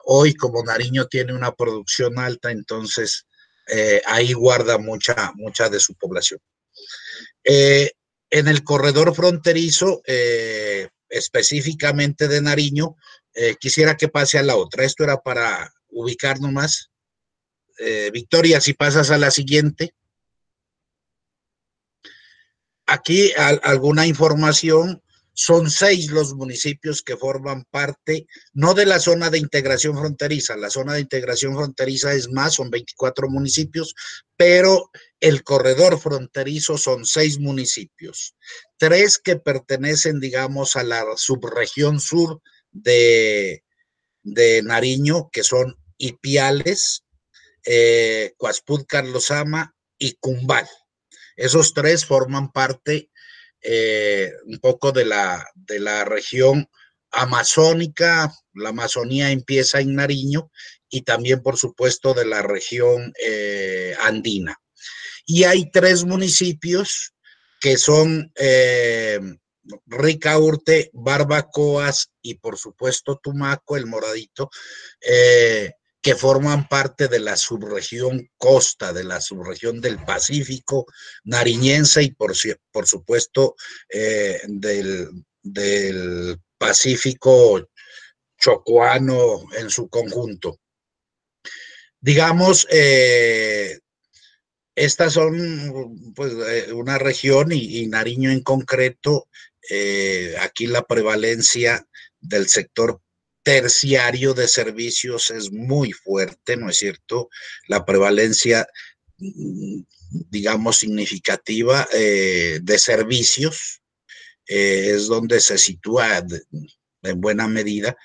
Hoy, como Nariño tiene una producción alta, entonces ahí guarda mucha de su población. En el corredor fronterizo, específicamente de Nariño, quisiera que pase a la otra. Esto era para ubicar nomás. Victoria, si pasas a la siguiente. Aquí alguna información. Son 6 los municipios que forman parte, no de la zona de integración fronteriza, la zona de integración fronteriza es más, son 24 municipios, pero el corredor fronterizo son 6 municipios, 3 que pertenecen, digamos, a la subregión sur de Nariño, que son Ipiales, Coaspud, Carlosama y Cumbal. Esos 3 forman parte un poco de la región amazónica. La Amazonía empieza en Nariño y también, por supuesto, de la región andina. Y hay 3 municipios que son Ricaurte, Barbacoas y, por supuesto, Tumaco, el Moradito, que forman parte de la subregión costa, de la subregión del Pacífico nariñense y por supuesto del Pacífico chocoano en su conjunto. Digamos, estas son pues una región y Nariño en concreto, aquí la prevalencia del sector terciario de servicios es muy fuerte, ¿no es cierto? La prevalencia, digamos, significativa de servicios es donde se sitúa en buena medida.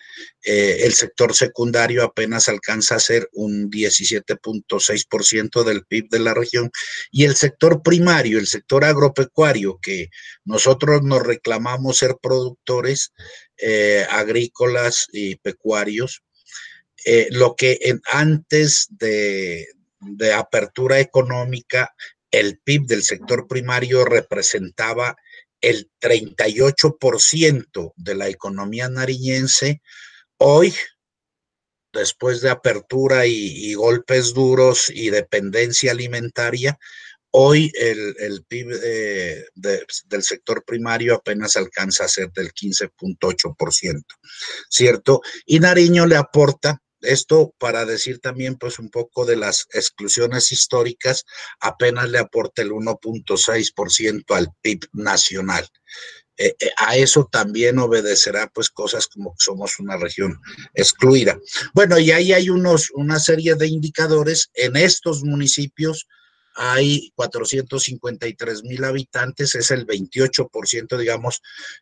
El sector secundario apenas alcanza a ser un 17.6% del PIB de la región, y el sector primario, el sector agropecuario, que nosotros nos reclamamos ser productores agrícolas y pecuarios, lo que antes de apertura económica, el PIB del sector primario representaba el 38% de la economía nariñense. Hoy, después de apertura y golpes duros y dependencia alimentaria, hoy el PIB del sector primario apenas alcanza a ser del 15.8%, ¿cierto? Y Nariño le aporta, esto para decir también pues un poco de las exclusiones históricas, apenas le aporta el 1.6% al PIB nacional. A eso también obedecerá pues cosas como que somos una región excluida. Bueno, y ahí hay una serie de indicadores. En estos municipios hay 453,000 habitantes, es el 28%, digamos,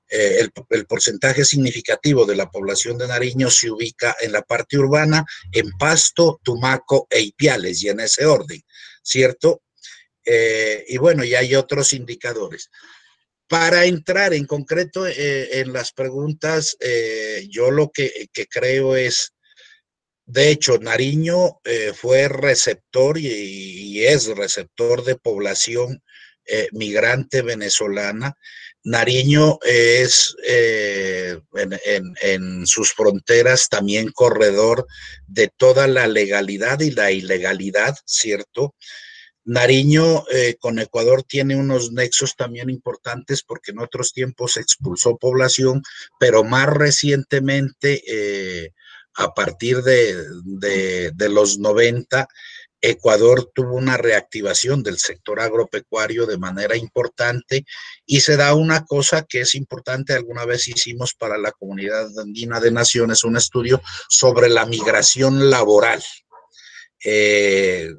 el porcentaje significativo de la población de Nariño se ubica en la parte urbana, en Pasto, Tumaco e Ipiales, y en ese orden, ¿cierto? Y bueno, y hay otros indicadores. Para entrar en concreto en las preguntas, yo lo que creo es, de hecho, Nariño fue receptor y es receptor de población migrante venezolana. Nariño es en sus fronteras también corredor de toda la legalidad y la ilegalidad, ¿cierto? Nariño con Ecuador tiene unos nexos también importantes porque en otros tiempos expulsó población, pero más recientemente, a partir de los 90, Ecuador tuvo una reactivación del sector agropecuario de manera importante, y se da una cosa que es importante. Alguna vez hicimos para la Comunidad Andina de Naciones un estudio sobre la migración laboral.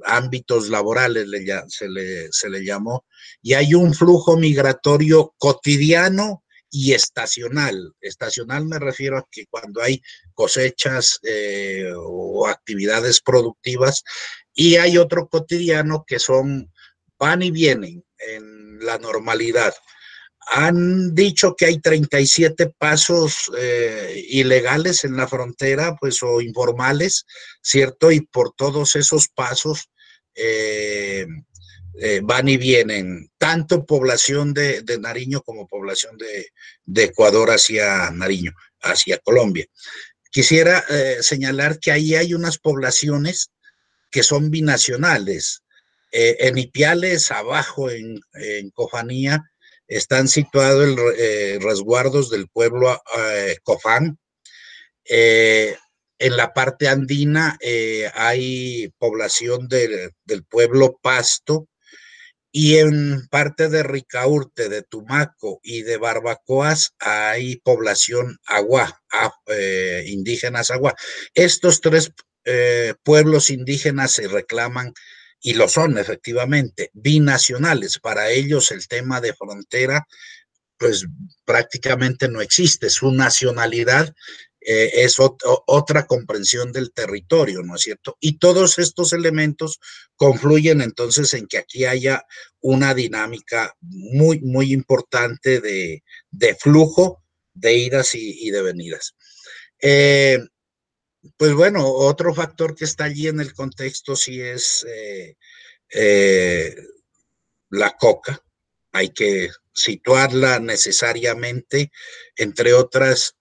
Ámbitos laborales se le llamó, y hay un flujo migratorio cotidiano y estacional. Estacional me refiero a que cuando hay cosechas o actividades productivas, y hay otro cotidiano que van y vienen en la normalidad. Han dicho que hay 37 pasos ilegales en la frontera, pues, o informales, ¿cierto? Y por todos esos pasos van y vienen tanto población de Nariño como población de Ecuador hacia Nariño, hacia Colombia. Quisiera señalar que ahí hay unas poblaciones que son binacionales. En Ipiales, abajo en Cofanía, están situados resguardos del pueblo Cofán. En la parte andina hay población del pueblo Pasto, y en parte de Ricaurte, de Tumaco y de Barbacoas hay población agua, indígenas agua. Estos tres pueblos indígenas se reclaman, y lo son efectivamente, binacionales. Para ellos el tema de frontera pues prácticamente no existe. Su nacionalidad es otra comprensión del territorio, ¿no es cierto? Y todos estos elementos confluyen entonces en que aquí haya una dinámica muy, muy importante de flujo de idas y de venidas. Pues bueno, otro factor que está allí en el contexto sí es la coca. Hay que situarla necesariamente, entre otras,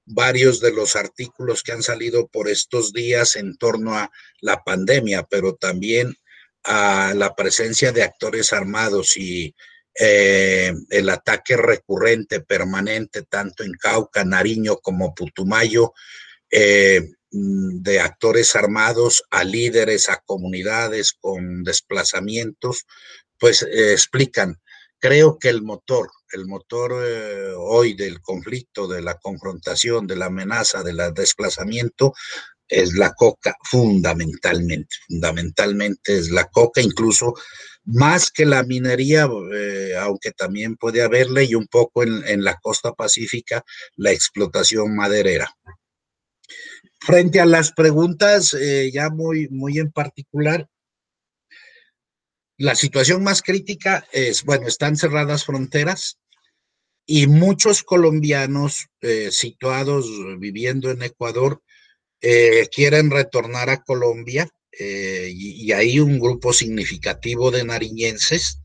varios de los artículos que han salido por estos días en torno a la pandemia, pero también a la presencia de actores armados y el ataque recurrente, permanente, tanto en Cauca, Nariño como Putumayo, de actores armados a líderes, a comunidades con desplazamientos, pues explican. Creo que el motor hoy del conflicto, de la confrontación, de la amenaza, del desplazamiento, es la coca fundamentalmente es la coca, incluso más que la minería, aunque también puede haberle, y un poco en la costa pacífica, la explotación maderera. Frente a las preguntas ya muy, muy en particular, la situación más crítica es, bueno, están cerradas fronteras y muchos colombianos situados viviendo en Ecuador quieren retornar a Colombia, y hay un grupo significativo de nariñenses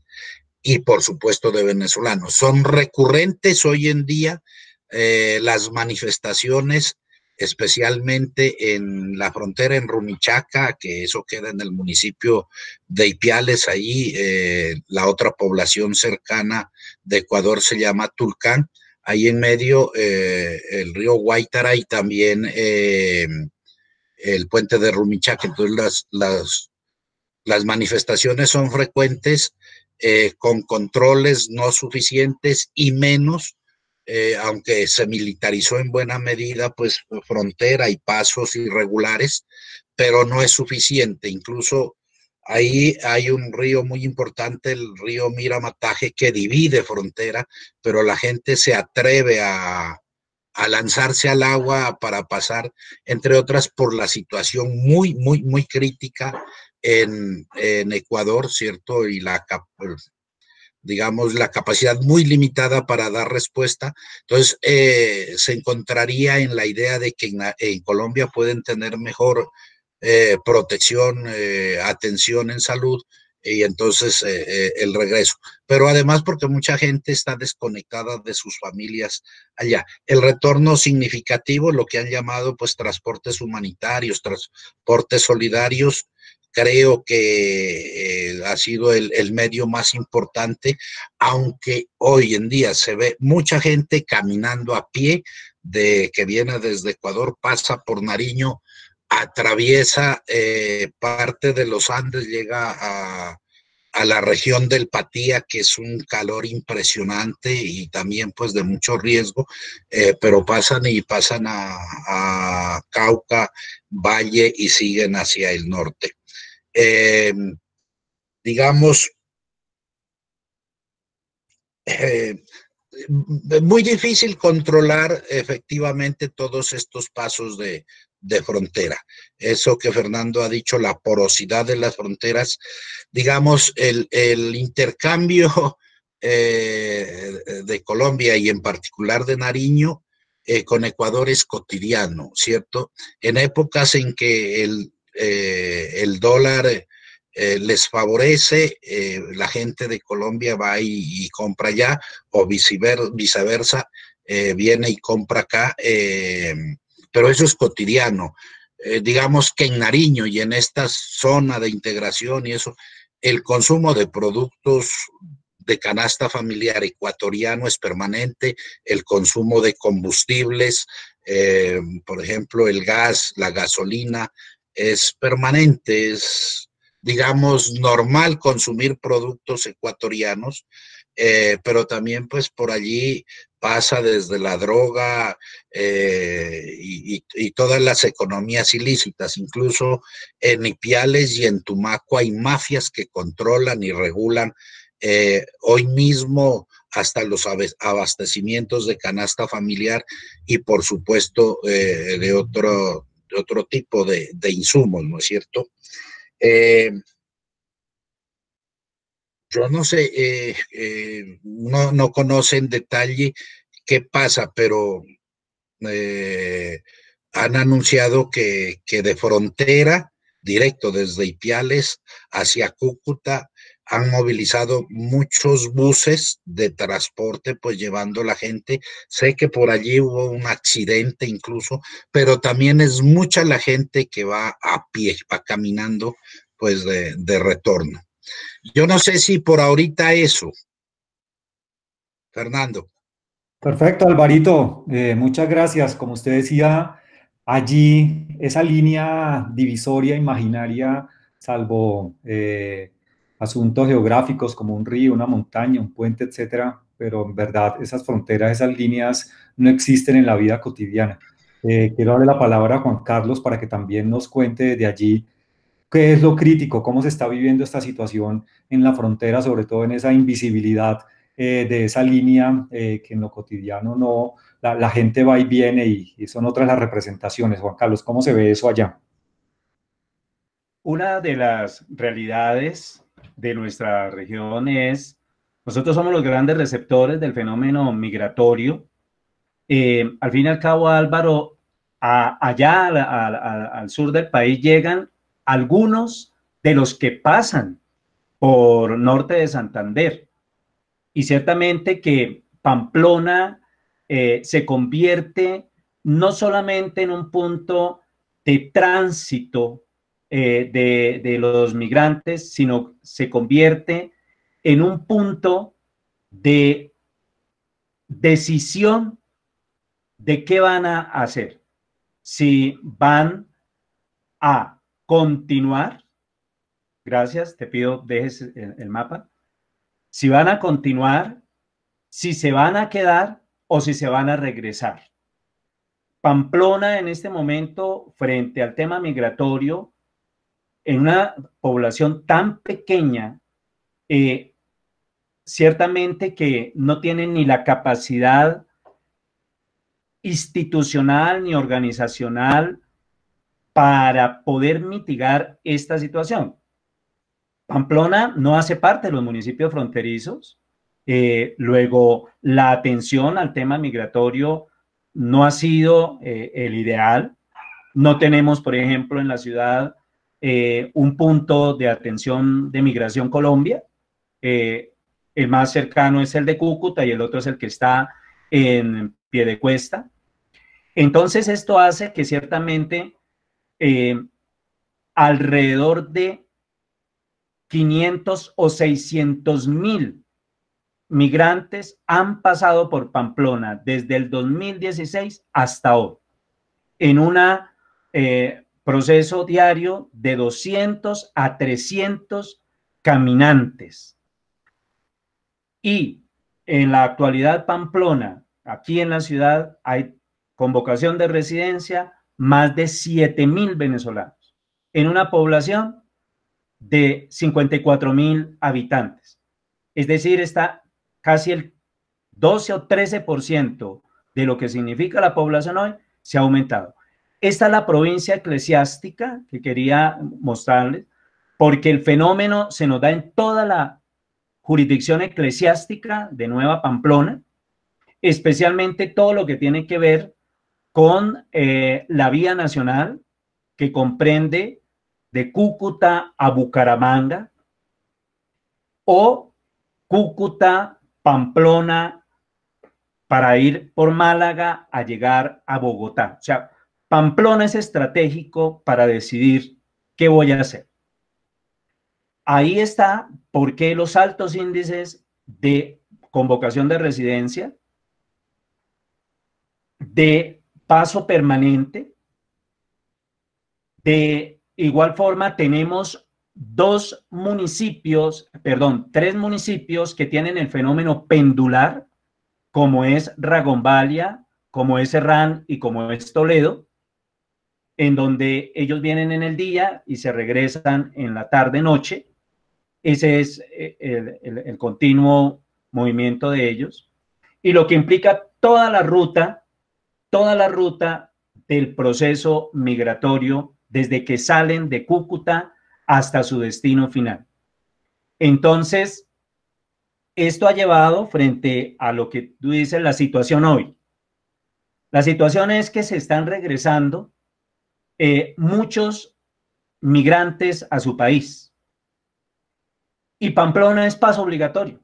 y por supuesto de venezolanos. Son recurrentes hoy en día las manifestaciones, especialmente en la frontera en Rumichaca, que eso queda en el municipio de Ipiales. Ahí la otra población cercana de Ecuador se llama Tulcán. Ahí en medio el río Guaitara y también el puente de Rumichaca. Entonces las manifestaciones son frecuentes, con controles no suficientes y menos, aunque se militarizó en buena medida, pues frontera y pasos irregulares, pero no es suficiente. Incluso ahí hay un río muy importante, el río Miramataje, que divide frontera, pero la gente se atreve a lanzarse al agua para pasar, entre otras por la situación muy, muy, muy crítica en Ecuador, ¿cierto? Y digamos, la capacidad muy limitada para dar respuesta. Entonces, se encontraría en la idea de que en Colombia pueden tener mejor protección, atención en salud, y entonces el regreso. Pero además porque mucha gente está desconectada de sus familias allá. El retorno significativo, lo que han llamado pues transportes humanitarios, transportes solidarios, creo que ha sido el medio más importante, aunque hoy en día se ve mucha gente caminando a pie, que viene desde Ecuador, pasa por Nariño, atraviesa parte de los Andes, llega a la región del Patía, que es un calor impresionante y también pues de mucho riesgo, pero pasan a Cauca, Valle, y siguen hacia el norte. Eh, digamos, eh, muy difícil controlar efectivamente todos estos pasos de frontera. Eso que Fernando ha dicho, la porosidad de las fronteras, digamos, el intercambio de Colombia y en particular de Nariño con Ecuador es cotidiano, ¿cierto? En épocas en que el dólar les favorece, la gente de Colombia va y compra allá, o viceversa, viene y compra acá, pero eso es cotidiano. Digamos que en Nariño y en esta zona de integración y eso, el consumo de productos de canasta familiar ecuatoriano es permanente, el consumo de combustibles, por ejemplo, el gas, la gasolina, es permanente, es, digamos, normal consumir productos ecuatorianos, pero también pues por allí pasa desde la droga y todas las economías ilícitas. Incluso en Ipiales y en Tumaco hay mafias que controlan y regulan hoy mismo hasta los abastecimientos de canasta familiar y por supuesto de otro tipo de insumos, ¿no es cierto? Eh, yo no sé, no conoce en detalle qué pasa, pero eh, han anunciado que de frontera, directo desde Ipiales hacia Cúcuta, han movilizado muchos buses de transporte, pues llevando la gente. Sé que por allí hubo un accidente incluso, pero también es mucha la gente que va a pie, va caminando, pues de retorno. Yo no sé si por ahorita eso, Fernando. Perfecto, Alvarito. Muchas gracias. Como usted decía, allí esa línea divisoria imaginaria, salvo asuntos geográficos como un río, una montaña, un puente, etcétera, pero en verdad esas fronteras, esas líneas no existen en la vida cotidiana. Quiero darle la palabra a Juan Carlos para que también nos cuente desde allí qué es lo crítico, cómo se está viviendo esta situación en la frontera, sobre todo en esa invisibilidad de esa línea que en lo cotidiano no, la gente va y viene y son otras las representaciones. Juan Carlos, ¿cómo se ve eso allá? Una de las realidades de nuestra región es, nosotros somos los grandes receptores del fenómeno migratorio. Al fin y al cabo, Álvaro, allá al sur del país llegan algunos de los que pasan por norte de Santander. Y ciertamente que Pamplona se convierte no solamente en un punto de tránsito de los migrantes, sino se convierte en un punto de decisión de qué van a hacer. Si van a continuar, gracias, te pido dejes el mapa, si van a continuar, si se van a quedar o si se van a regresar. Pamplona en este momento, frente al tema migratorio, en una población tan pequeña, eh, ciertamente que no tienen ni la capacidad institucional ni organizacional para poder mitigar esta situación. Pamplona no hace parte de los municipios fronterizos. Luego, la atención al tema migratorio no ha sido el ideal. No tenemos, por ejemplo, en la ciudad un punto de atención de Migración Colombia. El más cercano es el de Cúcuta y el otro es el que está en Piedecuesta. Entonces, esto hace que ciertamente eh, alrededor de 500 o 600.000 migrantes han pasado por Pamplona desde el 2016 hasta hoy, en un proceso diario de 200 a 300 caminantes. Y en la actualidad Pamplona, aquí en la ciudad, hay convocación de residencia más de 7.000 venezolanos, en una población de 54.000 habitantes. Es decir, está casi el 12 o 13% de lo que significa la población hoy se ha aumentado. Esta es la provincia eclesiástica que quería mostrarles, porque el fenómeno se nos da en toda la jurisdicción eclesiástica de Nueva Pamplona, especialmente todo lo que tiene que ver con la vía nacional que comprende de Cúcuta a Bucaramanga o Cúcuta, Pamplona, para ir por Málaga a llegar a Bogotá. O sea, Pamplona es estratégico para decidir qué voy a hacer. Ahí está por qué los altos índices de convocación de residencia, de paso permanente. De igual forma, tenemos tres municipios que tienen el fenómeno pendular, como es Ragonvalia, como es Serrán y como es Toledo, en donde ellos vienen en el día y se regresan en la tarde-noche. Ese es el continuo movimiento de ellos. Y lo que implica toda la ruta del proceso migratorio desde que salen de Cúcuta hasta su destino final. Entonces, esto ha llevado frente a lo que tú dices, la situación hoy. La situación es que se están regresando muchos migrantes a su país. Y Pamplona es paso obligatorio.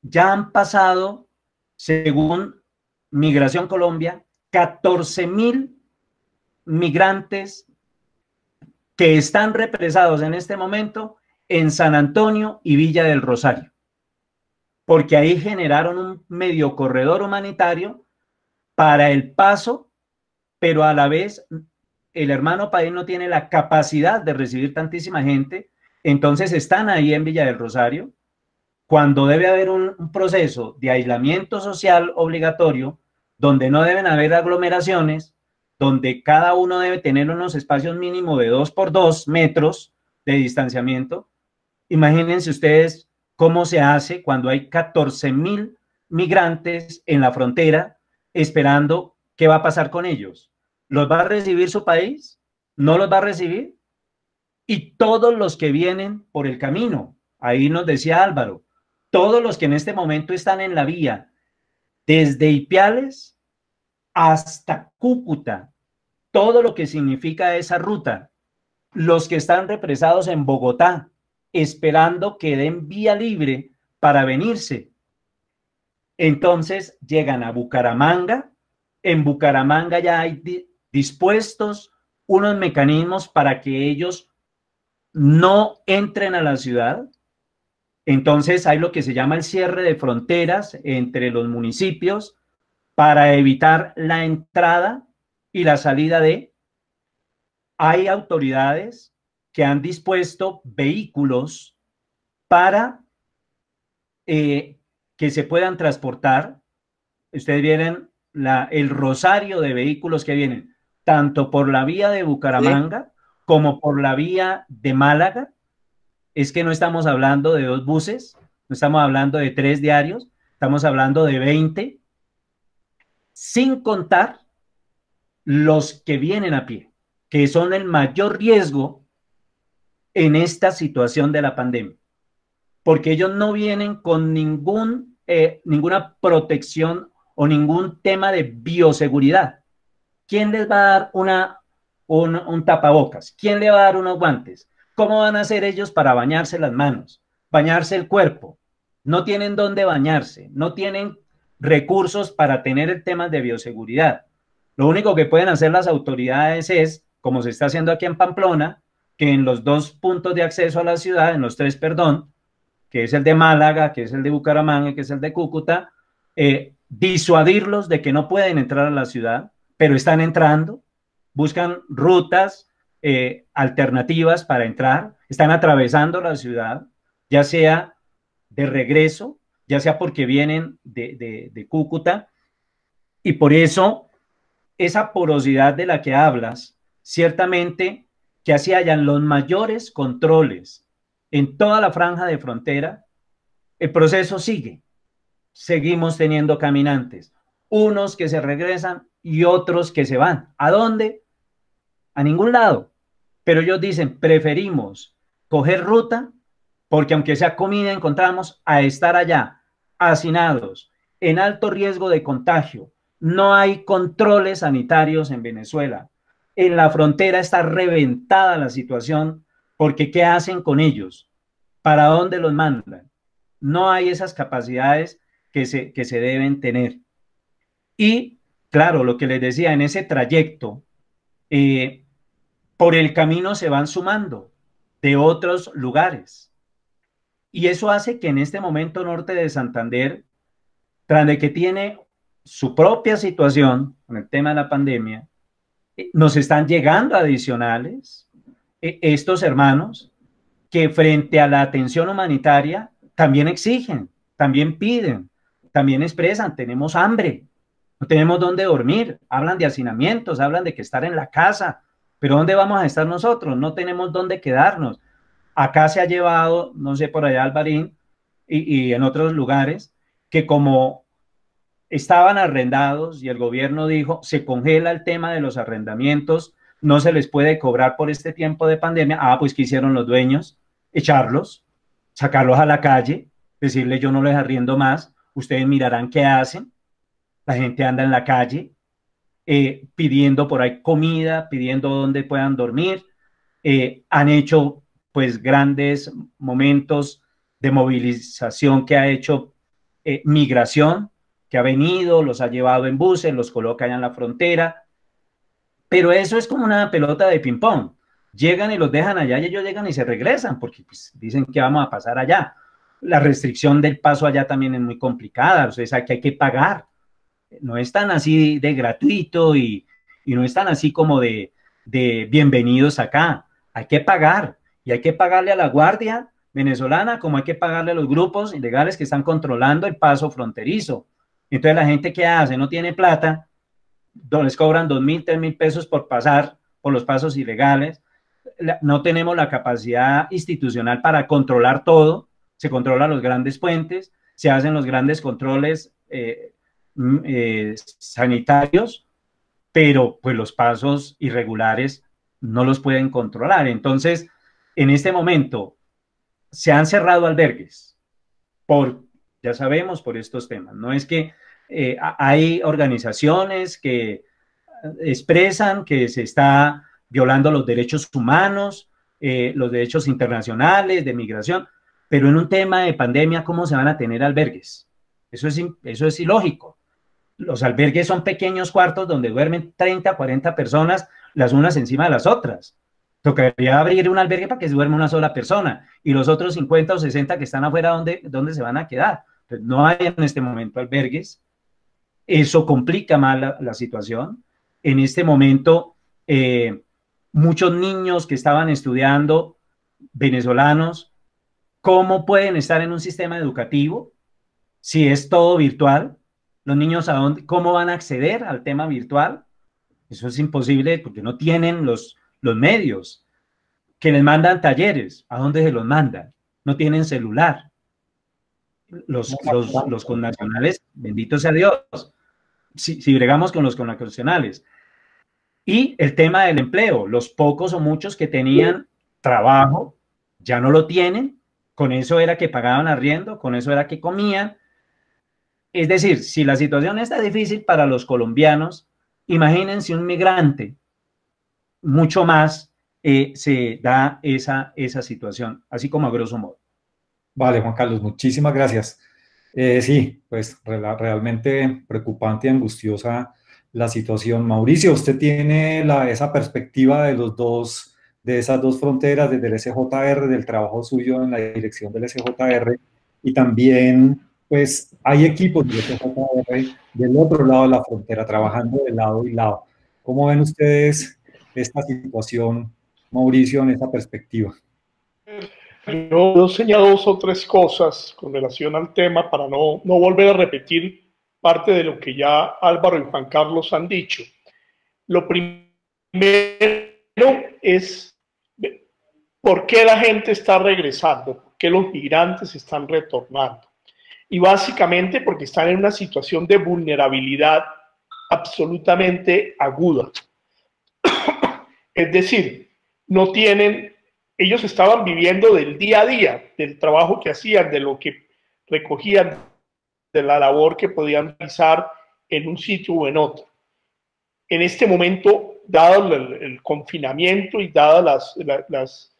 Ya han pasado, según Migración Colombia, 14.000 migrantes que están represados en este momento en San Antonio y Villa del Rosario, porque ahí generaron un medio corredor humanitario para el paso, pero a la vez el hermano país no tiene la capacidad de recibir tantísima gente, entonces están ahí en Villa del Rosario, cuando debe haber un proceso de aislamiento social obligatorio, donde no deben haber aglomeraciones, donde cada uno debe tener unos espacios mínimos de 2 por 2 metros de distanciamiento. Imagínense ustedes cómo se hace cuando hay 14.000 migrantes en la frontera esperando qué va a pasar con ellos. ¿Los va a recibir su país? ¿No los va a recibir? Y todos los que vienen por el camino, ahí nos decía Álvaro, todos los que en este momento están en la vía, desde Ipiales hasta Cúcuta, todo lo que significa esa ruta, los que están represados en Bogotá, esperando que den vía libre para venirse. Entonces llegan a Bucaramanga, en Bucaramanga ya hay dispuestos unos mecanismos para que ellos no entren a la ciudad. Entonces hay lo que se llama el cierre de fronteras entre los municipios para evitar la entrada y la salida de. Hay autoridades que han dispuesto vehículos para que se puedan transportar. Ustedes vienen el rosario de vehículos que vienen, tanto por la vía de Bucaramanga como por la vía de Málaga. Es que no estamos hablando de 2 buses, no estamos hablando de 3 diarios, estamos hablando de 20, sin contar los que vienen a pie, que son el mayor riesgo en esta situación de la pandemia, porque ellos no vienen con ninguna protección o ningún tema de bioseguridad. ¿Quién les va a dar un tapabocas? ¿Quién le va a dar unos guantes? ¿Cómo van a hacer ellos para bañarse las manos, bañarse el cuerpo? No tienen dónde bañarse, no tienen recursos para tener el tema de bioseguridad. Lo único que pueden hacer las autoridades es, como se está haciendo aquí en Pamplona, que en los 2 puntos de acceso a la ciudad, en los 3, perdón, que es el de Málaga, que es el de Bucaramanga, que es el de Cúcuta, disuadirlos de que no pueden entrar a la ciudad, pero están entrando, buscan rutas alternativas para entrar, están atravesando la ciudad, ya sea de regreso, ya sea porque vienen de Cúcuta, y por eso esa porosidad de la que hablas, ciertamente que así hayan los mayores controles en toda la franja de frontera, el proceso sigue. Seguimos teniendo caminantes, unos que se regresan y otros que se van. ¿A dónde? A ningún lado. Pero ellos dicen, preferimos coger ruta, porque aunque sea comida encontramos, a estar allá, hacinados, en alto riesgo de contagio. No hay controles sanitarios en Venezuela. En la frontera está reventada la situación, porque ¿qué hacen con ellos? ¿Para dónde los mandan? No hay esas capacidades que se deben tener. Y claro, lo que les decía, en ese trayecto por el camino se van sumando de otros lugares. Y eso hace que en este momento Norte de Santander, tras de que tiene su propia situación con el tema de la pandemia, nos están llegando adicionales estos hermanos que frente a la atención humanitaria también exigen, también piden, también expresan, tenemos hambre, no tenemos dónde dormir, hablan de hacinamientos, hablan de que estar en la casa, pero ¿dónde vamos a estar nosotros? No tenemos dónde quedarnos. Acá se ha llevado, no sé, por allá Alvarín y en otros lugares, que como estaban arrendados y el gobierno dijo, se congela el tema de los arrendamientos, no se les puede cobrar por este tiempo de pandemia. Pues ¿qué hicieron los dueños? Echarlos, sacarlos a la calle, decirle yo no les arriendo más, ustedes mirarán qué hacen. La gente anda en la calle pidiendo por ahí comida, pidiendo dónde puedan dormir. Han hecho pues grandes momentos de movilización que ha hecho migración, que ha venido, los ha llevado en buses, los coloca allá en la frontera, pero eso es como una pelota de ping-pong. Llegan y los dejan allá y ellos llegan y se regresan porque pues, dicen que vamos a pasar allá. La restricción del paso allá también es muy complicada, o sea, que hay que pagar. No es tan así de gratuito y no es tan así como de bienvenidos acá. Hay que pagar y hay que pagarle a la Guardia venezolana como hay que pagarle a los grupos ilegales que están controlando el paso fronterizo. Entonces la gente que hace no tiene plata, les cobran 2.000, 3.000 pesos por pasar por los pasos ilegales. No tenemos la capacidad institucional para controlar todo. Se controlan los grandes puentes, se hacen los grandes controles sanitarios, pero pues los pasos irregulares no los pueden controlar. Entonces, en este momento se han cerrado albergues ya sabemos, por estos temas. No es que hay organizaciones que expresan que se está violando los derechos humanos, los derechos internacionales de migración, pero en un tema de pandemia, ¿cómo se van a tener albergues? Eso es ilógico. Los albergues son pequeños cuartos donde duermen 30, 40 personas, las unas encima de las otras. Tocaría abrir un albergue para que se duerma una sola persona y los otros 50 o 60 que están afuera, ¿dónde se van a quedar? Pues no hay en este momento albergues. Eso complica más la situación. En este momento, muchos niños que estaban estudiando, venezolanos, ¿cómo pueden estar en un sistema educativo si es todo virtual? Los niños, ¿cómo van a acceder al tema virtual? Eso es imposible porque no tienen los medios. Que les mandan talleres, ¿a dónde se los mandan? No tienen celular. Los connacionales, bendito sea Dios, si bregamos con los connacionales. Y el tema del empleo, los pocos o muchos que tenían trabajo, ya no lo tienen, con eso era que pagaban arriendo, con eso era que comían. Es decir, si la situación está difícil para los colombianos, imagínense un migrante, mucho más se da esa situación, así como a grosso modo. Vale, Juan Carlos, muchísimas gracias. Sí, pues realmente preocupante y angustiosa la situación. Mauricio, usted tiene esa perspectiva de esas dos fronteras, desde el SJR, del trabajo suyo en la dirección del SJR, y también, pues, hay equipos del SJR del otro lado de la frontera, trabajando de lado y lado. ¿Cómo ven ustedes esta situación, Mauricio, en esa perspectiva? Yo señalo 2 o 3 cosas con relación al tema para no volver a repetir parte de lo que ya Álvaro y Juan Carlos han dicho. Lo primero es por qué la gente está regresando, por qué los migrantes están retornando. Y básicamente porque están en una situación de vulnerabilidad absolutamente aguda. Es decir, no tienen, ellos estaban viviendo del día a día, del trabajo que hacían, de lo que recogían, de la labor que podían realizar en un sitio o en otro. En este momento, dado el confinamiento y dadas las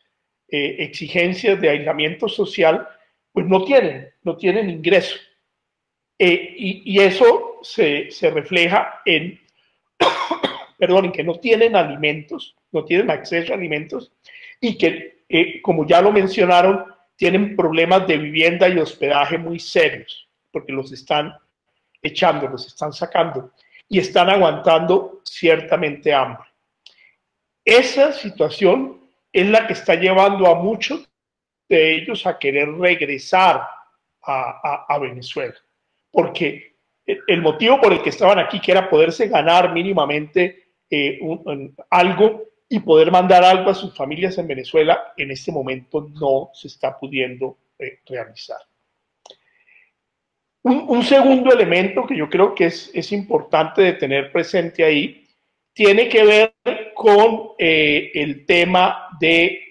exigencias de aislamiento social, pues no tienen ingreso. Y eso se refleja en perdonen, que no tienen alimentos, no tienen acceso a alimentos y que, como ya lo mencionaron, tienen problemas de vivienda y hospedaje muy serios, porque los están echando, los están sacando y están aguantando ciertamente hambre. Esa situación es la que está llevando a muchos de ellos a querer regresar a Venezuela, porque el motivo por el que estaban aquí, que era poderse ganar mínimamente algo y poder mandar algo a sus familias en Venezuela, en este momento no se está pudiendo realizar. Un segundo elemento que yo creo que es importante de tener presente ahí tiene que ver con el tema de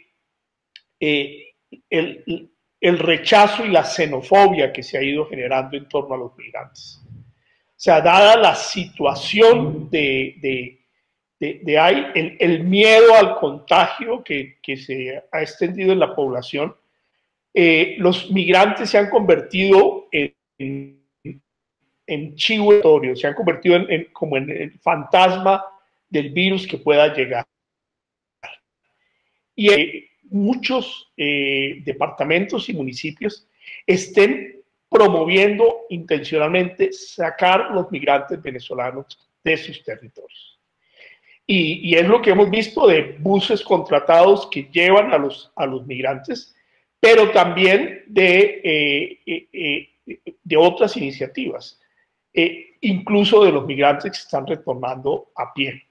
el rechazo y la xenofobia que se ha ido generando en torno a los migrantes. O sea, dada la situación el miedo al contagio que se ha extendido en la población, los migrantes se han convertido en chivo expiatorio, se han convertido como en el fantasma del virus que pueda llegar. Y muchos departamentos y municipios estén promoviendo intencionalmente sacar los migrantes venezolanos de sus territorios. Y es lo que hemos visto de buses contratados que llevan a los migrantes, pero también de otras iniciativas, incluso de los migrantes que están retornando a pie.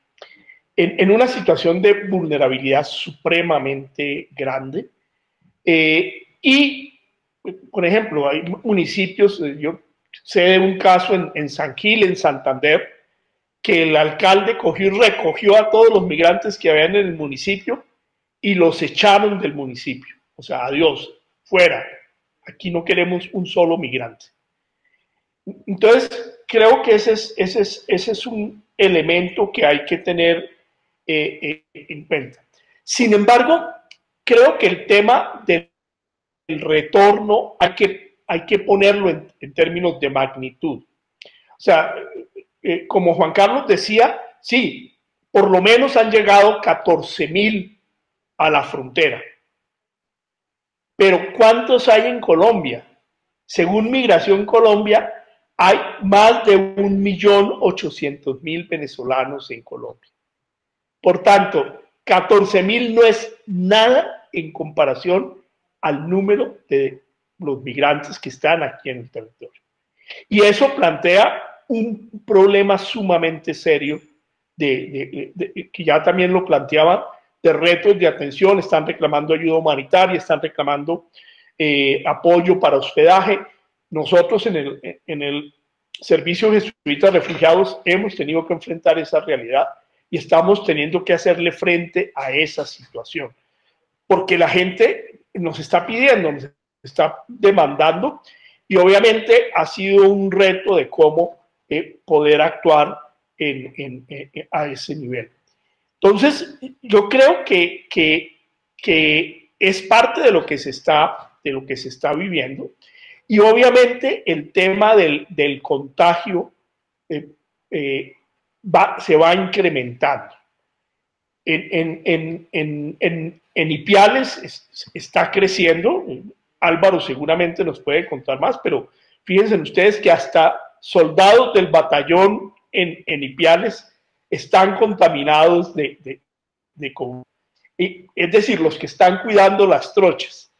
En una situación de vulnerabilidad supremamente grande. Y, por ejemplo, hay municipios, yo sé de un caso en San Gil, en Santander, que el alcalde recogió a todos los migrantes que habían en el municipio y los echaron del municipio. O sea, adiós, fuera. Aquí no queremos un solo migrante. Entonces, creo que ese es un elemento que hay que tener en cuenta. Sin embargo, creo que el tema del retorno hay que ponerlo en términos de magnitud. O sea, como Juan Carlos decía, sí, por lo menos han llegado 14,000 a la frontera. Pero ¿cuántos hay en Colombia? Según Migración Colombia, hay más de 1.800.000 venezolanos en Colombia. Por tanto, 14,000 no es nada en comparación al número de los migrantes que están aquí en el territorio. Y eso plantea un problema sumamente serio, que ya también lo planteaban, de retos de atención. Están reclamando ayuda humanitaria, están reclamando apoyo para hospedaje. Nosotros en el Servicio Jesuita de Refugiados hemos tenido que enfrentar esa realidad y estamos teniendo que hacerle frente a esa situación, porque la gente nos está pidiendo, nos está demandando, y obviamente ha sido un reto de cómo poder actuar a ese nivel. Entonces, yo creo que es parte de lo que se está viviendo, y obviamente el tema del contagio se va incrementando. En Ipiales está creciendo. Álvaro seguramente nos puede contar más, pero fíjense ustedes que hasta soldados del batallón en Ipiales están contaminados de COVID. Es decir, los que están cuidando las trochas.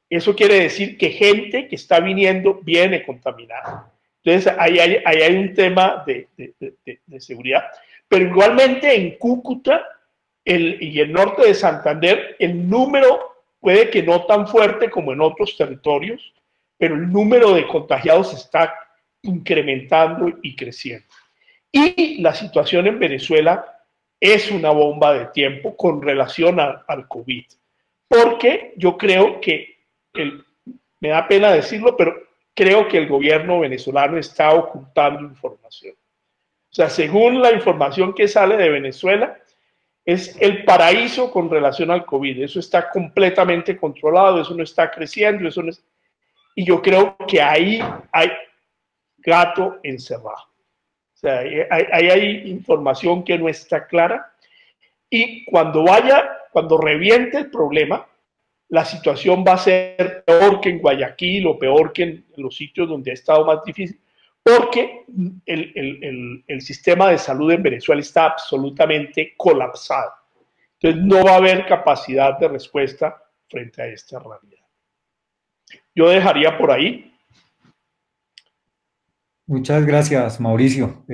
Eso quiere decir que gente que está viniendo viene contaminada. Entonces, ahí hay un tema de seguridad. Pero igualmente en Cúcuta y el norte de Santander, el número puede que no tan fuerte como en otros territorios, pero el número de contagiados está incrementando y creciendo. Y la situación en Venezuela es una bomba de tiempo con relación al COVID. Porque yo creo que, me da pena decirlo, pero creo que el gobierno venezolano está ocultando información. O sea, según la información que sale de Venezuela, es el paraíso con relación al COVID. Eso está completamente controlado, eso no está creciendo, eso no es... Y yo creo que ahí hay gato encerrado. O sea, hay información que no está clara, y cuando reviente el problema, la situación va a ser peor que en Guayaquil o peor que en los sitios donde ha estado más difícil, porque el sistema de salud en Venezuela está absolutamente colapsado. Entonces no va a haber capacidad de respuesta frente a esta realidad. Yo dejaría por ahí. Muchas gracias, Mauricio.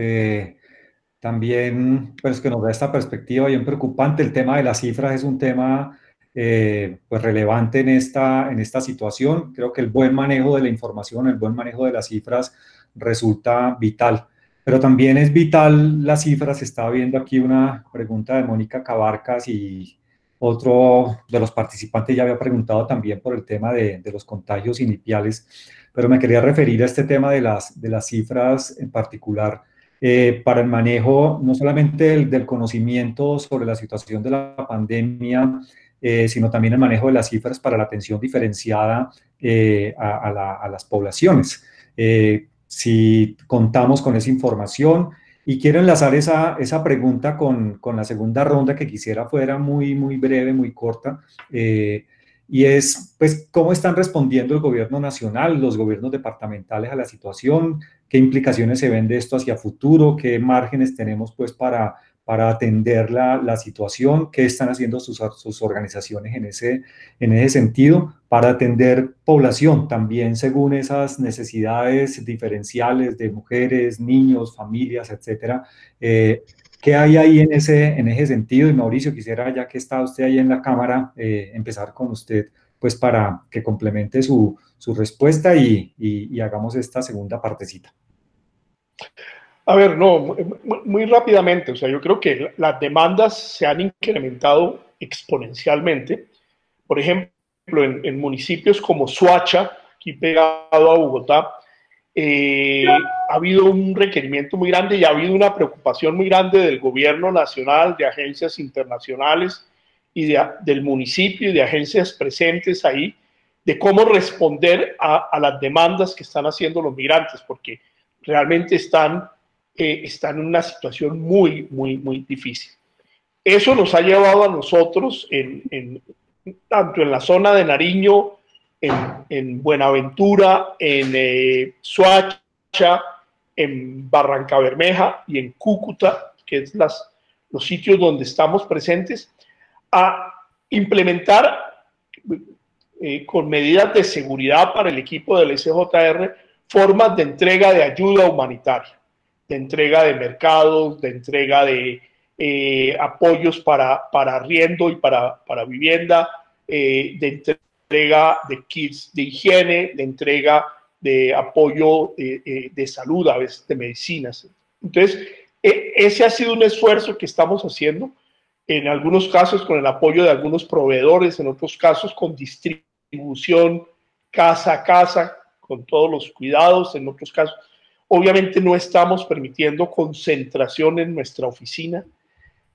También, pues, que nos da esta perspectiva bien preocupante. El tema de las cifras es un tema pues relevante en esta situación. Creo que el buen manejo de la información, el buen manejo de las cifras resulta vital. Pero también es vital las cifras. Estaba viendo aquí una pregunta de Mónica Cabarcas y otro de los participantes ya había preguntado también por el tema de los contagios iniciales, pero me quería referir a este tema de las cifras en particular. Para el manejo no solamente del conocimiento sobre la situación de la pandemia, sino también el manejo de las cifras para la atención diferenciada a las poblaciones. Si contamos con esa información, y quiero enlazar esa pregunta con la segunda ronda, que quisiera fuera muy, muy breve, muy corta, y es, pues, ¿cómo están respondiendo el gobierno nacional, los gobiernos departamentales a la situación? ¿Qué implicaciones se ven de esto hacia futuro? ¿Qué márgenes tenemos, pues, para atender la situación? ¿Qué están haciendo sus organizaciones en ese sentido para atender población también según esas necesidades diferenciales de mujeres, niños, familias, etcétera? ¿Qué hay ahí en ese sentido? Y Mauricio, quisiera, ya que está usted ahí en la cámara, empezar con usted, pues, para que complemente su respuesta y hagamos esta segunda partecita. A ver, no, muy rápidamente, o sea, yo creo que las demandas se han incrementado exponencialmente. Por ejemplo, en municipios como Soacha, aquí pegado a Bogotá, ha habido un requerimiento muy grande y ha habido una preocupación muy grande del gobierno nacional, de agencias internacionales y del municipio y de agencias presentes ahí, de cómo responder a las demandas que están haciendo los migrantes, porque realmente están en una situación muy, muy, muy difícil. Eso nos ha llevado a nosotros, tanto en la zona de Nariño, en Buenaventura, en Soacha, en Barranca Bermeja y en Cúcuta, que es los sitios donde estamos presentes, a implementar con medidas de seguridad para el equipo del SJR formas de entrega de ayuda humanitaria, de entrega de mercados, de entrega de apoyos para arriendo y para vivienda, de entrega de kits de higiene, de entrega de apoyo de salud, a veces de medicinas. Entonces, ese ha sido un esfuerzo que estamos haciendo, en algunos casos con el apoyo de algunos proveedores, en otros casos con distribución casa a casa, con todos los cuidados, en otros casos. Obviamente no estamos permitiendo concentración en nuestra oficina,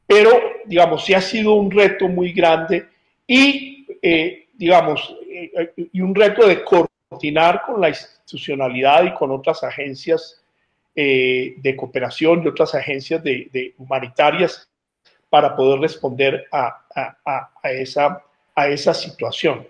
pero, digamos, sí ha sido un reto muy grande y, digamos, y un reto de coordinar con la institucionalidad y con otras agencias de cooperación y otras agencias de humanitarias para poder responder a esa situación.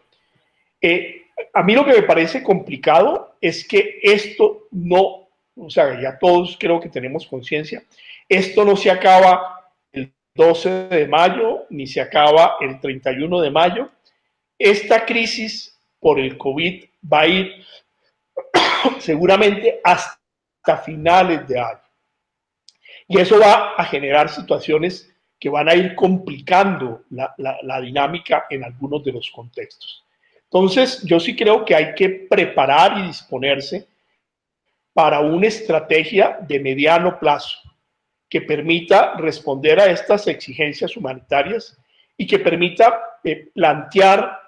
A mí lo que me parece complicado es que esto no, o sea, ya todos creo que tenemos conciencia, esto no se acaba el 12 de mayo, ni se acaba el 31 de mayo. Esta crisis por el COVID va a ir seguramente hasta finales de año. Y eso va a generar situaciones que van a ir complicando la dinámica en algunos de los contextos. Entonces, yo sí creo que hay que preparar y disponerse para una estrategia de mediano plazo que permita responder a estas exigencias humanitarias y que permita plantear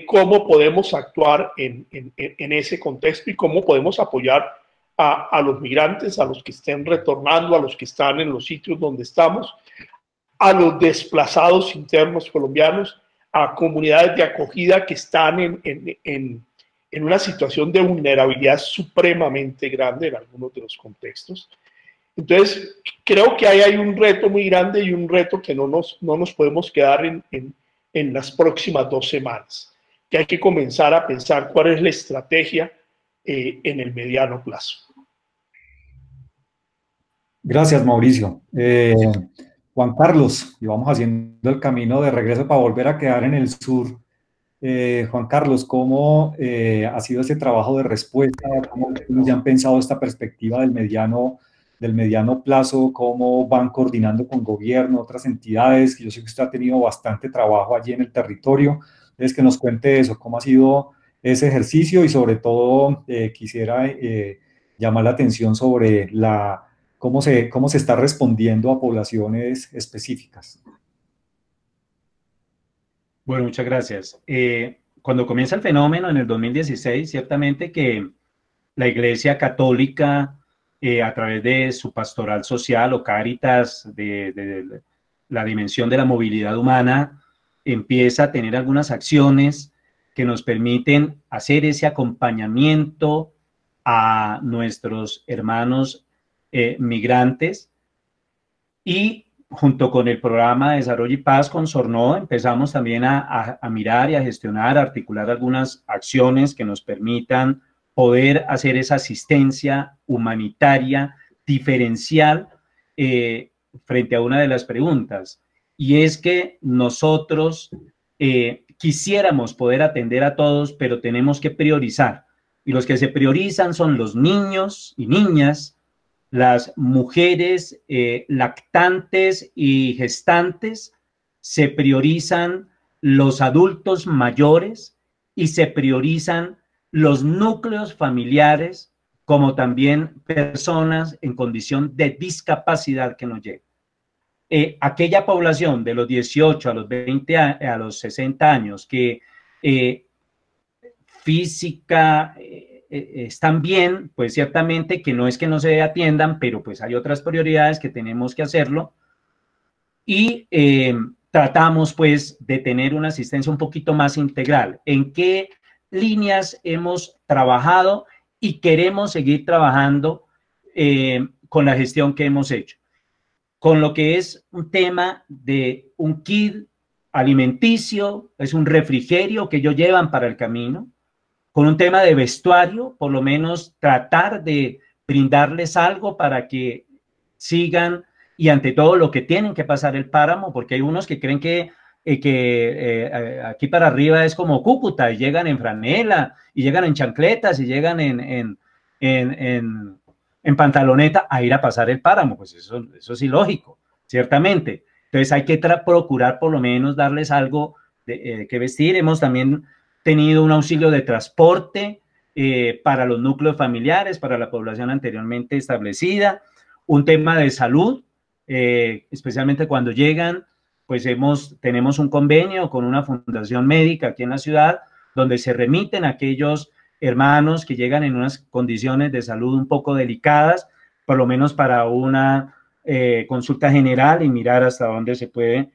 cómo podemos actuar en ese contexto y cómo podemos apoyar a los migrantes, a los que estén retornando, a los que están en los sitios donde estamos, a los desplazados internos colombianos, a comunidades de acogida que están en una situación de vulnerabilidad supremamente grande en algunos de los contextos. Entonces, creo que ahí hay un reto muy grande y un reto que no nos podemos quedar en las próximas 2 semanas, que hay que comenzar a pensar cuál es la estrategia en el mediano plazo. Gracias, Mauricio. Juan Carlos, y vamos haciendo el camino de regreso para volver a quedar en el sur. Juan Carlos, ¿cómo ha sido ese trabajo de respuesta? ¿Cómo ya han pensado esta perspectiva del mediano plazo? ¿Cómo van coordinando con gobierno, otras entidades? Yo sé que usted ha tenido bastante trabajo allí en el territorio. Entonces, que nos cuente eso, cómo ha sido ese ejercicio y sobre todo quisiera llamar la atención sobre cómo se está respondiendo a poblaciones específicas. Bueno, muchas gracias. Cuando comienza el fenómeno en el 2016, ciertamente que la Iglesia Católica, a través de su pastoral social o Cáritas, de la dimensión de la movilidad humana, empieza a tener algunas acciones que nos permiten hacer ese acompañamiento a nuestros hermanos migrantes, y junto con el programa de Desarrollo y Paz con Sorno empezamos también a mirar y a gestionar, a articular algunas acciones que nos permitan poder hacer esa asistencia humanitaria diferencial frente a una de las preguntas. Y es que nosotros quisiéramos poder atender a todos, pero tenemos que priorizar. Y los que se priorizan son los niños y niñas, las mujeres lactantes y gestantes, se priorizan los adultos mayores y se priorizan los núcleos familiares, como también personas en condición de discapacidad que nos llegan. Aquella población de los 18 a los 20 a los 60 años que física están bien, pues ciertamente que no es que no se atiendan, pero pues hay otras prioridades que tenemos que hacerlo, y tratamos pues de tener una asistencia un poquito más integral. ¿En qué líneas hemos trabajado y queremos seguir trabajando con la gestión que hemos hecho? Con lo que es un tema de un kit alimenticio, es un refrigerio que ellos llevan para el camino, con un tema de vestuario, por lo menos tratar de brindarles algo para que sigan, y ante todo lo que tienen que pasar el páramo, porque hay unos que creen que aquí para arriba es como Cúcuta, y llegan en franela, y llegan en chancletas, y llegan en pantaloneta a ir a pasar el páramo. Pues eso es ilógico, ciertamente. Entonces hay que procurar por lo menos darles algo que vestir. Hemos también tenido un auxilio de transporte para los núcleos familiares, para la población anteriormente establecida, un tema de salud, especialmente cuando llegan, pues tenemos un convenio con una fundación médica aquí en la ciudad, donde se remiten a aquellos hermanos que llegan en unas condiciones de salud un poco delicadas, por lo menos para una consulta general y mirar hasta dónde se puede.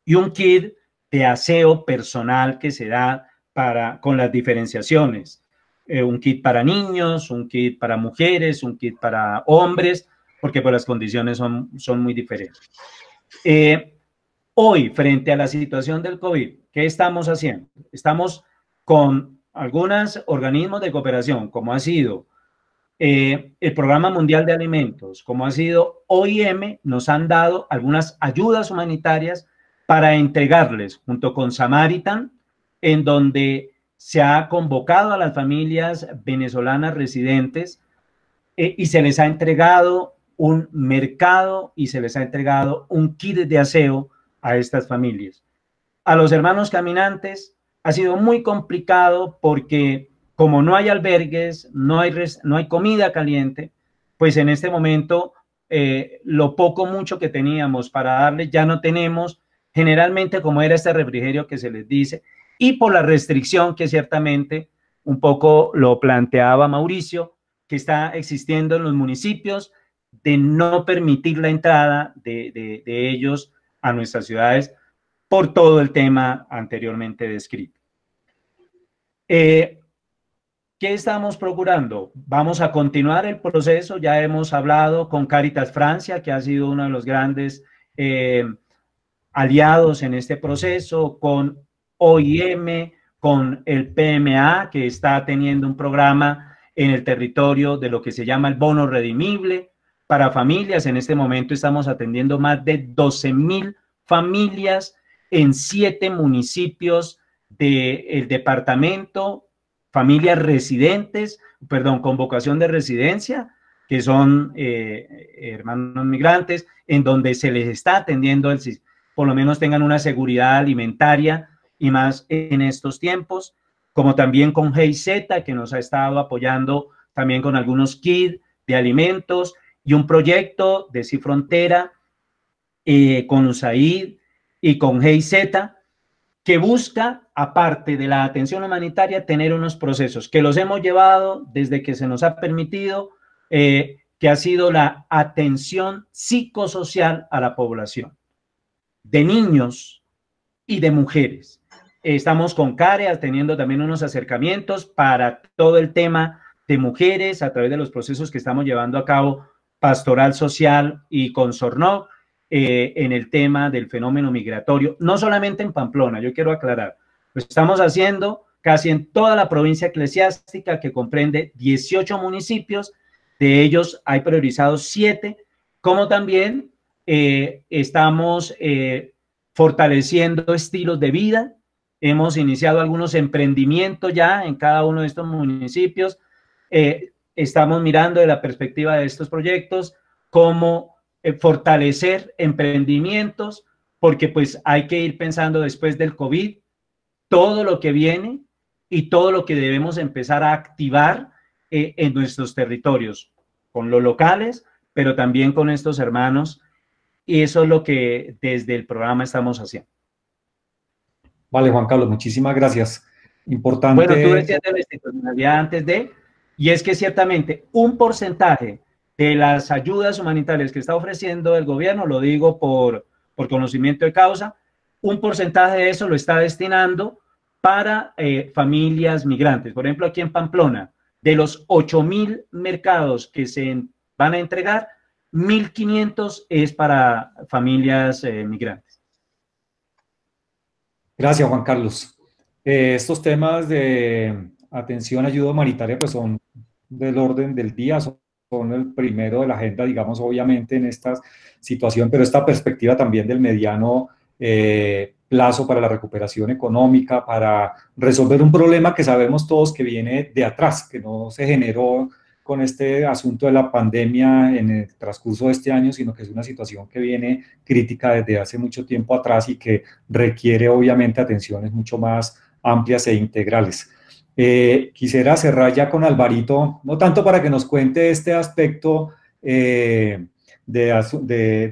Y un kit de aseo personal que se da con las diferenciaciones. Un kit para niños, un kit para mujeres, un kit para hombres, porque pues las condiciones son muy diferentes. Hoy, frente a la situación del COVID, ¿qué estamos haciendo? Estamos con algunos organismos de cooperación, como ha sido el Programa Mundial de Alimentos, como ha sido OIM, nos han dado algunas ayudas humanitarias para entregarles, junto con Samaritan, en donde se ha convocado a las familias venezolanas residentes y se les ha entregado un mercado y se les ha entregado un kit de aseo a estas familias. A los hermanos caminantes ha sido muy complicado porque como no hay albergues, no hay comida caliente, pues en este momento lo poco mucho que teníamos para darles ya no tenemos, generalmente como era este refrigerio que se les dice, y por la restricción que ciertamente un poco lo planteaba Mauricio, que está existiendo en los municipios de no permitir la entrada de ellos a nuestras ciudades por todo el tema anteriormente descrito. ¿Qué estamos procurando? Vamos a continuar el proceso. Ya hemos hablado con Cáritas Francia, que ha sido uno de los grandes aliados en este proceso, con OIM, con el PMA, que está teniendo un programa en el territorio de lo que se llama el bono redimible para familias. En este momento estamos atendiendo más de 12.000 familias en 7 municipios del departamento, familias residentes, perdón, con vocación de residencia, que son hermanos migrantes, en donde se les está atendiendo, por lo menos tengan una seguridad alimentaria y más en estos tiempos, como también con GIZ, que nos ha estado apoyando también con algunos kits de alimentos y un proyecto de Cifrontera con USAID y con GIZ, que busca, aparte de la atención humanitaria, tener unos procesos que los hemos llevado desde que se nos ha permitido, que ha sido la atención psicosocial a la población, de niños y de mujeres. Estamos con CAREA teniendo también unos acercamientos para todo el tema de mujeres a través de los procesos que estamos llevando a cabo, Pastoral Social y con SORNOC, en el tema del fenómeno migratorio, no solamente en Pamplona, yo quiero aclarar, lo estamos haciendo casi en toda la provincia eclesiástica que comprende 18 municipios, de ellos hay priorizados 7, como también estamos fortaleciendo estilos de vida, hemos iniciado algunos emprendimientos ya en cada uno de estos municipios, estamos mirando de la perspectiva de estos proyectos cómo fortalecer emprendimientos, porque pues hay que ir pensando después del COVID, todo lo que viene y todo lo que debemos empezar a activar en nuestros territorios, con los locales, pero también con estos hermanos, y eso es lo que desde el programa estamos haciendo. Vale, Juan Carlos, muchísimas gracias. Importante. Bueno, tú decías de la institucionalidad antes de, y es que ciertamente un porcentaje de las ayudas humanitarias que está ofreciendo el gobierno, lo digo por conocimiento de causa, un porcentaje de eso lo está destinando para familias migrantes. Por ejemplo, aquí en Pamplona, de los 8.000 mercados que se van a entregar, 1.500 es para familias migrantes. Gracias, Juan Carlos. Estos temas de atención, ayuda humanitaria, pues son del orden del día, son el primero de la agenda, digamos, obviamente en esta situación, pero esta perspectiva también del mediano plazo para la recuperación económica, para resolver un problema que sabemos todos que viene de atrás, que no se generó con este asunto de la pandemia en el transcurso de este año, sino que es una situación que viene crítica desde hace mucho tiempo atrás y que requiere obviamente atenciones mucho más amplias e integrales. Quisiera cerrar ya con Alvarito, no tanto para que nos cuente este aspecto de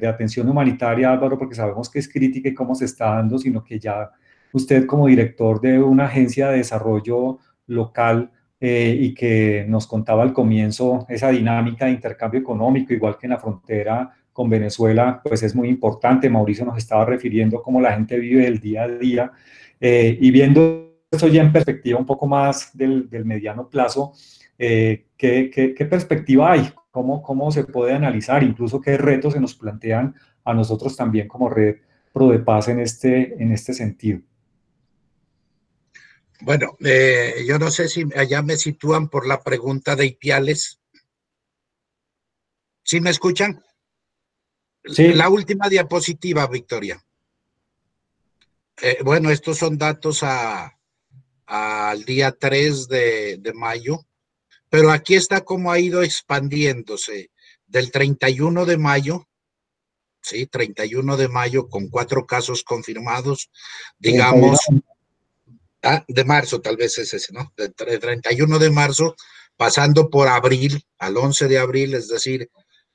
atención humanitaria, Álvaro, porque sabemos que es crítica y cómo se está dando, sino que ya usted como director de una agencia de desarrollo local y que nos contaba al comienzo esa dinámica de intercambio económico, igual que en la frontera con Venezuela, pues es muy importante. Mauricio nos estaba refiriendo cómo la gente vive el día a día y viendo eso ya en perspectiva un poco más del mediano plazo, ¿qué perspectiva hay? ¿Cómo se puede analizar? Incluso qué retos se nos plantean a nosotros también como Red ProDePaz en este sentido. Bueno, yo no sé si allá me sitúan por la pregunta de Ipiales. ¿Sí me escuchan? Sí. La última diapositiva, Victoria. Bueno, estos son datos al día 3 de mayo, pero aquí está cómo ha ido expandiéndose del 31 de mayo, sí, 31 de mayo con 4 casos confirmados, digamos, de marzo tal vez es ese, ¿no? Del 31 de marzo, pasando por abril, al 11 de abril, es decir,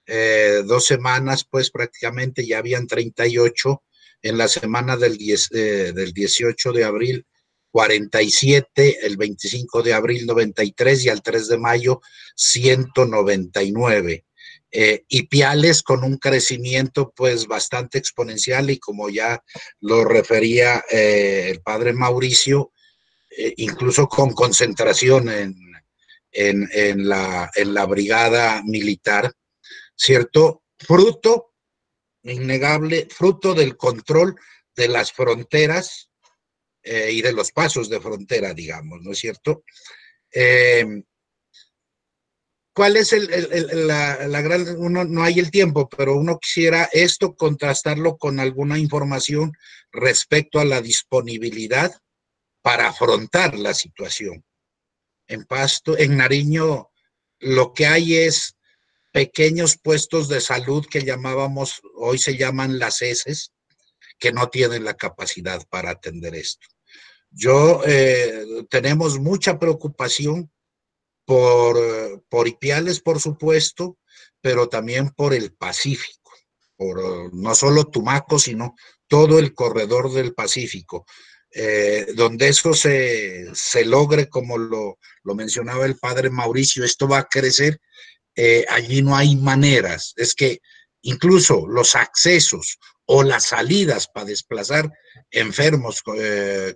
2 semanas, pues prácticamente ya habían 38, en la semana del 18 de abril, 47, el 25 de abril 93 y al 3 de mayo 199. Ipiales con un crecimiento pues bastante exponencial y como ya lo refería el padre Mauricio, incluso con concentración en la brigada militar, ¿cierto? Fruto innegable, fruto del control de las fronteras y de los pasos de frontera, digamos, ¿no es cierto? ¿Cuál es la gran, uno, no hay el tiempo, pero uno quisiera esto contrastarlo con alguna información respecto a la disponibilidad para afrontar la situación? En Pasto, en Nariño, lo que hay es pequeños puestos de salud que llamábamos, hoy se llaman las ESES, que no tienen la capacidad para atender esto. Tenemos mucha preocupación por Ipiales, por supuesto, pero también por el Pacífico, por no solo Tumaco, sino todo el corredor del Pacífico. Donde eso se logre, como lo mencionaba el padre Mauricio, esto va a crecer, allí no hay maneras, es que incluso los accesos o las salidas para desplazar enfermos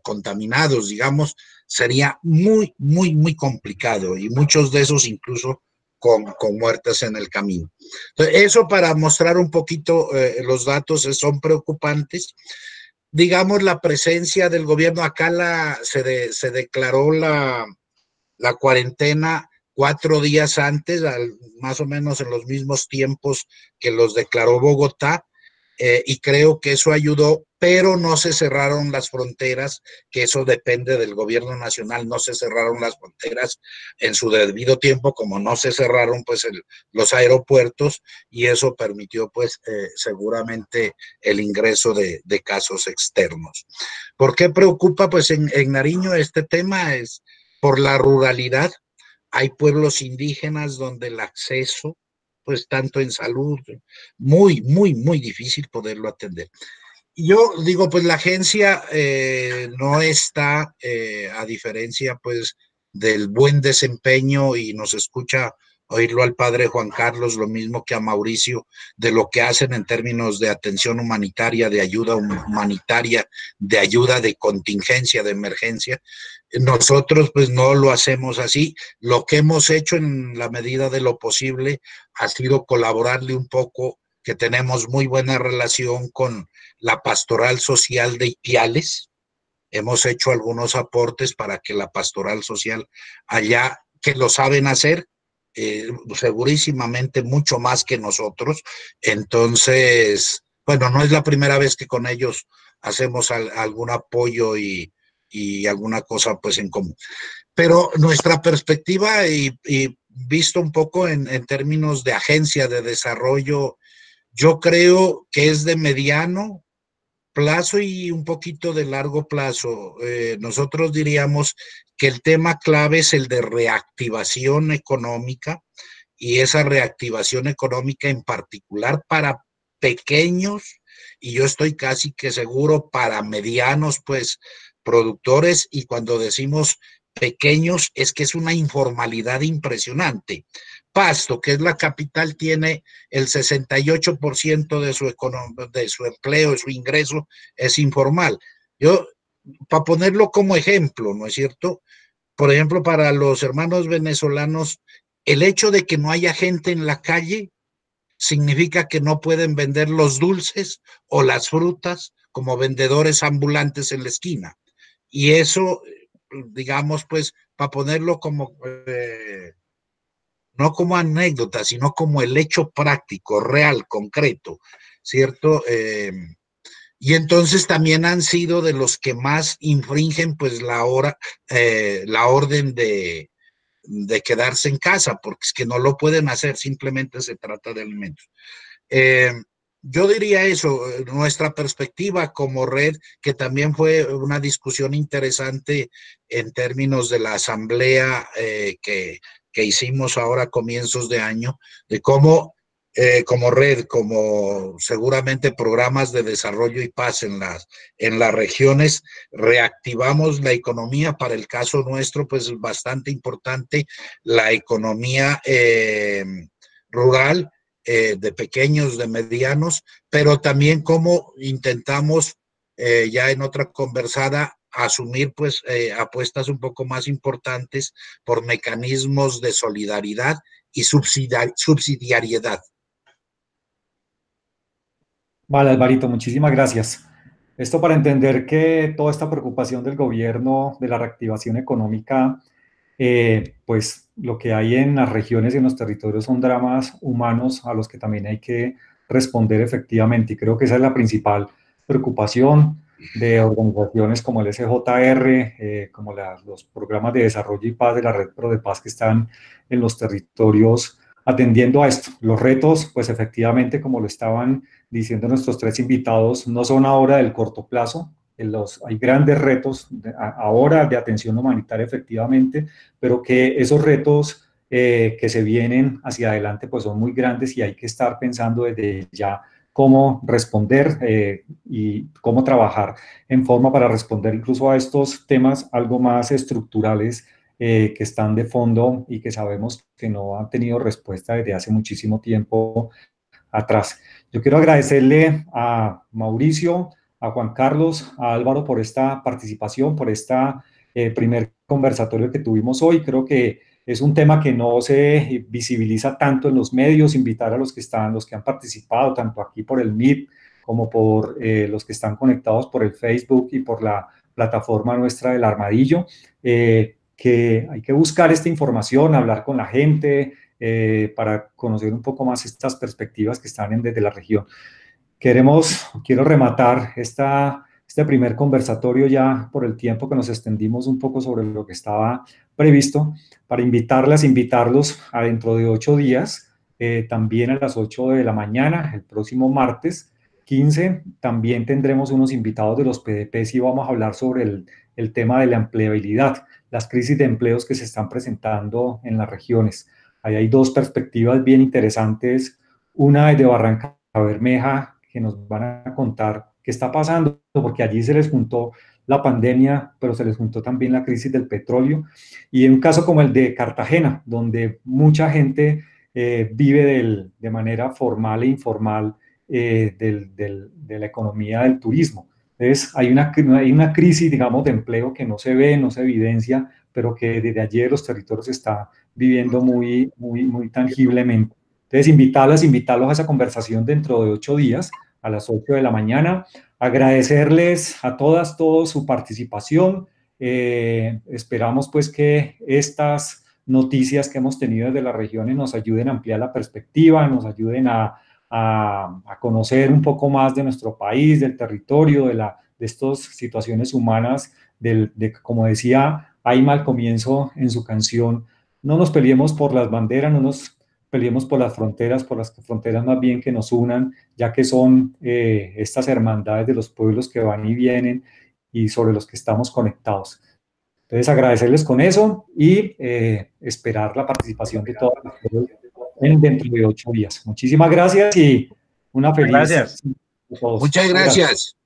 contaminados, digamos, sería muy, muy, muy complicado y muchos de esos incluso con muertes en el camino. Entonces, eso para mostrar un poquito los datos son preocupantes. Digamos, la presencia del gobierno, acá se declaró la cuarentena 4 días antes, más o menos en los mismos tiempos que los declaró Bogotá, y creo que eso ayudó, pero no se cerraron las fronteras, que eso depende del gobierno nacional, no se cerraron las fronteras en su debido tiempo, como no se cerraron pues los aeropuertos, y eso permitió pues seguramente el ingreso de casos externos. ¿Por qué preocupa? Pues en Nariño este tema es por la ruralidad. Hay pueblos indígenas donde el acceso, pues tanto en salud, muy, muy, muy difícil poderlo atender. Y yo digo, pues la agencia no está, a diferencia pues del buen desempeño, y nos escucha oírlo al padre Juan Carlos, lo mismo que a Mauricio, de lo que hacen en términos de atención humanitaria, de ayuda humanitaria, de ayuda de contingencia, de emergencia. Nosotros pues no lo hacemos así. Lo que hemos hecho en la medida de lo posible ha sido colaborarle un poco, que tenemos muy buena relación con la pastoral social de Ipiales. Hemos hecho algunos aportes para que la pastoral social allá, que lo saben hacer, segurísimamente mucho más que nosotros. Entonces, bueno, no es la primera vez que con ellos hacemos algún apoyo y alguna cosa pues en común. Pero nuestra perspectiva y visto un poco en términos de agencia de desarrollo, yo creo que es de mediano plazo y un poquito de largo plazo. Nosotros diríamos que el tema clave es el de reactivación económica, y esa reactivación económica en particular para pequeños, y yo estoy casi que seguro para medianos, pues, productores. Y cuando decimos pequeños es que es una informalidad impresionante. Pasto, que es la capital, tiene el 68% de su empleo, de su ingreso, es informal. Yo, para ponerlo como ejemplo, ¿no es cierto? Por ejemplo, para los hermanos venezolanos, el hecho de que no haya gente en la calle significa que no pueden vender los dulces o las frutas como vendedores ambulantes en la esquina. Y eso, digamos, pues, para ponerlo como no como anécdota, sino como el hecho práctico, real, concreto, ¿cierto? Y entonces también han sido de los que más infringen pues la orden de quedarse en casa, porque es que no lo pueden hacer, simplemente se trata de alimentos. Yo diría eso, nuestra perspectiva como red, que también fue una discusión interesante en términos de la asamblea que hicimos ahora a comienzos de año, de cómo como red, como seguramente programas de desarrollo y paz en las regiones, reactivamos la economía. Para el caso nuestro, pues bastante importante, la economía rural, de pequeños, de medianos, pero también cómo intentamos, ya en otra conversada, asumir pues apuestas un poco más importantes por mecanismos de solidaridad y subsidiariedad. Vale, Alvarito, muchísimas gracias. Esto para entender que toda esta preocupación del gobierno de la reactivación económica, pues lo que hay en las regiones y en los territorios son dramas humanos a los que también hay que responder efectivamente. Y creo que esa es la principal preocupación de organizaciones como el SJR, como los programas de desarrollo y paz de la Red Pro de Paz que están en los territorios atendiendo a esto. Los retos, pues efectivamente, como lo estaban diciendo nuestros tres invitados, no son ahora del corto plazo. Hay grandes retos ahora de atención humanitaria efectivamente, pero que esos retos que se vienen hacia adelante pues son muy grandes y hay que estar pensando desde ya cómo responder y cómo trabajar en forma para responder incluso a estos temas algo más estructurales que están de fondo y que sabemos que no han tenido respuesta desde hace muchísimo tiempo atrás. Yo quiero agradecerle a Mauricio, a Juan Carlos, a Álvaro por esta participación, por esta primer conversatorio que tuvimos hoy. Creo que es un tema que no se visibiliza tanto en los medios. Invitar a los que han participado, tanto aquí por el Meet como por los que están conectados por el Facebook y por la plataforma nuestra del Armadillo, que hay que buscar esta información, hablar con la gente, para conocer un poco más estas perspectivas que están desde la región. Quiero rematar este primer conversatorio ya por el tiempo que nos extendimos un poco sobre lo que estaba previsto, para invitarlos a dentro de 8 días, también a las 8 de la mañana, el próximo martes 15, también tendremos unos invitados de los PDPs y vamos a hablar sobre el tema de la empleabilidad, las crisis de empleos que se están presentando en las regiones. Ahí hay dos perspectivas bien interesantes. Una es de Barranca Bermeja, que nos van a contar qué está pasando, porque allí se les juntó la pandemia, pero se les juntó también la crisis del petróleo. Y en un caso como el de Cartagena, donde mucha gente vive de manera formal e informal de la economía del turismo. Entonces, hay una crisis, digamos, de empleo que no se ve, no se evidencia, pero que desde ayer los territorios está viviendo muy, muy, muy tangiblemente. Entonces, invitarlos a esa conversación dentro de 8 días, a las 8 de la mañana. Agradecerles a todos su participación. Esperamos pues que estas noticias que hemos tenido desde las regiones nos ayuden a ampliar la perspectiva, nos ayuden a conocer un poco más de nuestro país, del territorio, de estas situaciones humanas, como decía Aima al comienzo en su canción, no nos peleemos por las banderas, no nos peleemos por las fronteras más bien que nos unan, ya que son estas hermandades de los pueblos que van y vienen y sobre los que estamos conectados. Entonces, agradecerles con eso y esperar la participación de todos dentro de 8 días. Muchísimas gracias y una feliz... Gracias. Muchas gracias.